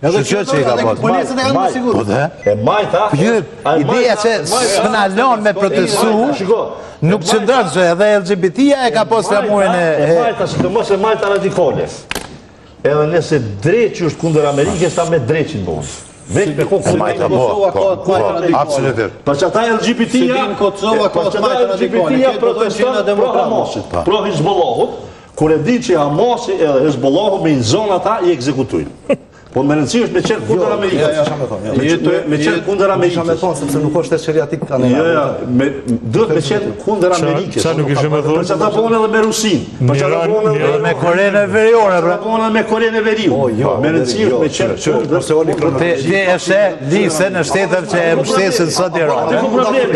Edhe që i ka pas. Policat e kanë më sigurt. Po dhe? E majta. Ideja që s'na lën me protestu, nuk qëndron që edhe LGBT-ja e ka pas flamurin e... Majta, sidomos e majta radikale. Edhe nëse drejt që është kundër Amerikës, ta me drejqin bonë. Veç me kokë E majta, absolutisht. Për që ata LGBT-ja proteston pro Hamasit, pro Hizbollahut, kur e di që Hamasi edhe Hizbollahu me në zonë ata i ekzekutujnë. Po me rëndësi është me qenë kundër Amerikës. Me qenë kundër Amerikës. Me thonë, sepse nuk është sheriatik kanë duhet me qenë kundër Amerikës. Qa nuk ishe me thonë? Për që ata pohën edhe me Rusin. Për që ata pohën edhe me Korenë e Veriore. Ata pohën edhe me Korenë e Veriore. Me rëndësi është me qenë kundër. Ti eshe di se në shtetër që e mbështesin sot Iranë.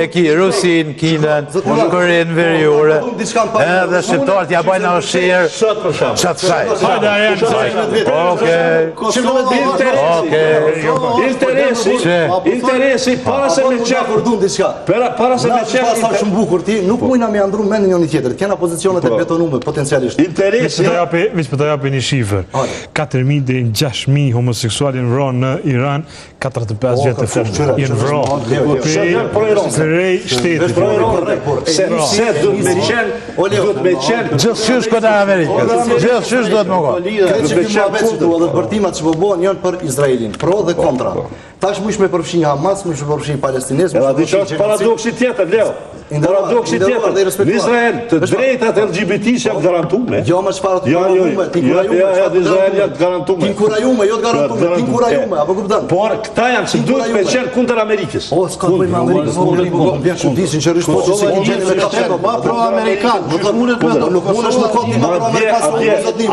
E ki Rusin, Kinën, Korenë Veriore. Edhe shqiptarët ja bajnë ashirë. Qatë shaj. Interesi para se me qenë shumë bukur ti, nuk mujna me andru mendin njëri tjetrit. Kena pozicionet e betonume potencialisht. Interesi Viç për të japi një shifër. 4.000 deri në 6.000 homoseksual janë vrarë në Iran 45 vjet e fundit. Janë vrarë prej shtetit. Se duhet me qenë Gjithçysh kundër Amerikës. Gjithçysh duhet më ka. Dhe bërtimat që bëbohen janë për Izraelin, pro dhe kontra. Tash më ishme përfshin Hamas, më ishme përfshin Palestinez, Edhe di që është paradoksi tjetër, Leo. Paradoksi tjetër. Në Izrael të drejtat LGBT janë garantume. Jo, më çfarë të garantume? Ti Izrael janë garantume. Ti kurajume, jo të garantume, ti kurajume, apo kupton? Por këta janë që duhet me qenë kundër Amerikës. O, s'ka të bëjmë Amerikës, vjen çudi sinqerisht po që i gjeni me kapçeto, ma pro-amerikan, nuk mundet me nuk mundesh me koti ma pro-amerikan son, ti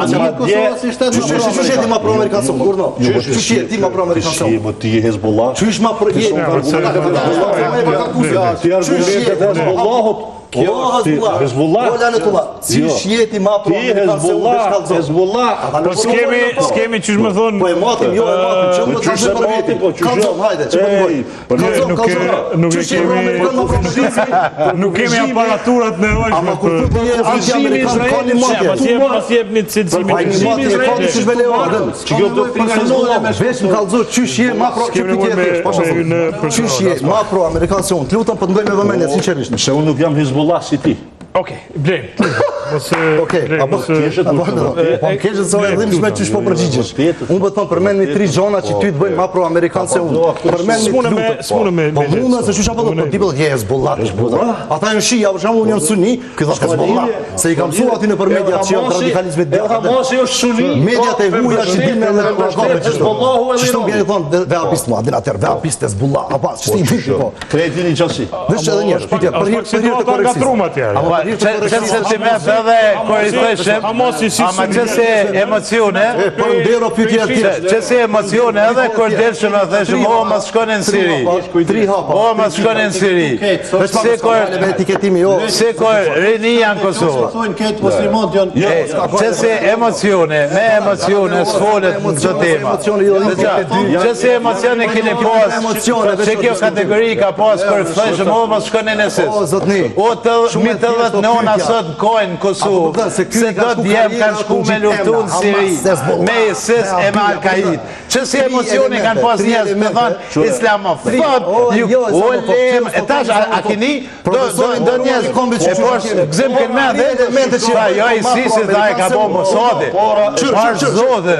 ma pro-amerikan son, gurno. Çuçi ti ma pro-amerikan son. Ti Hezbollah. Çuç ma pro Hezbollahut. Hezbollah. Si shjeti ma pro Hezbollah. Po s'kemi qysh më thonë... Po e matim, jo e matim, që më të shme për veti. Kalzom, hajde, që më Nuk kemi aparaturat në rojshme. Ama kur të të jetë anti-amerikan, ka një matje. Pas jep një cilësimi. Një matje, ka një që shbele adem. Që kjo do të vesh më kalzo, qysh je ma pro, që pytje e qysh je ma pro Amerikacion, të lutëm për të ndojmë e vëmenja, sinqerisht. Se unë nuk jam Hezbollah si ti. Okej, blem. Okej, apo keshët sa e dhim shme qysh po përgjigjesh. Unë bëtë thonë përmen një 3 zona që ty të bëjnë ma pro Amerikan se unë. Përmen një të lutëm. Po mundën se qysh apo do të tibë dhe je Hezbollah. Ata janë shia, për shumë unë janë suni, këtë është Hezbollah. Se i kam su aty në për mediat që janë radikalizmit dhe Hamasi është suni. Mediat e huja që din me në rrgave qështu. Qështu më bjeni thonë veapist mu, adin atër, veapist Hezbollah. Apa, qështu i viti po. Kreti një qësi. Dhe që edhe njërë, shpitja, për hirë të koreksis. Edhe koristëshem, ama qëse emocione, qëse emocione edhe koristëshem e theshëm, o ma shkone në Siri, o ma shkone në Siri, se kor rinia në Kosovë, qëse emocione, me emocione s'folet në të tema, qëse emocione kini pas, që kjo kategori ka pas kër theshëm, o ma shkone në SIS, o të mi të dhët nona sot kojnë Kosovë, se do t'jem kanë shku me luftu në Siri, me ISIS e me Al-Qaid. Që si emocioni kanë pas njës, me thonë islamofot, o lem, e tash, a kini, do njës, e posh, gzim kënë me dhe, jo ISIS-i dhe e ka bo Mosadi, parë zodhe,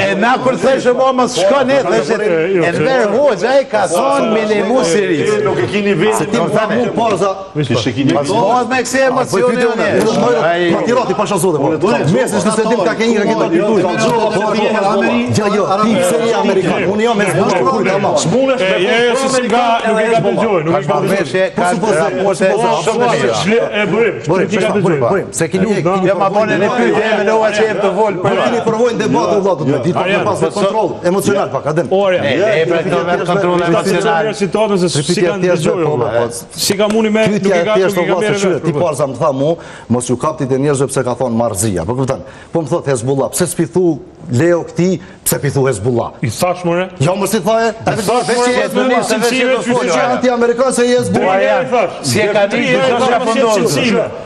e na kur theshë bo mos shkone, theshë, e në verë hoqë, e ka thonë me lemu Siris. Se ti më thamë mund parëza, pas me kësi emocioni unë. Ma tirati pasha zote, mesë është nëse dim ka ke njëra këtë përduj. Jo, ti pëse je Amerikan, unë jam me zbushë kur ka ma. Nuk e ka përgjoj, nuk e ka përgjoj. Ka raporte shumë të mira. Bërim, se kini e kini Ja ma bone në pyjtë, e me loha që e të volë për kini përvojnë debatë vladët me ditë për pas me kontrol emocional pak, adem. E pra të me kontrol emocional. Situatën se si kanë të gjojë, si ka muni me nuk e ka mërë. Ti parë më tha mu, mos ju kaptit e njerëzve pse ka thonë marzia. Po këtan, po më thot Hezbollah, pse s'pithu Leo këti, pse pithu Hezbollah? I thash mëre? Jo, mos i thaje. I thash mëre, anti-Amerikan se Hezbollah. Si e ka një,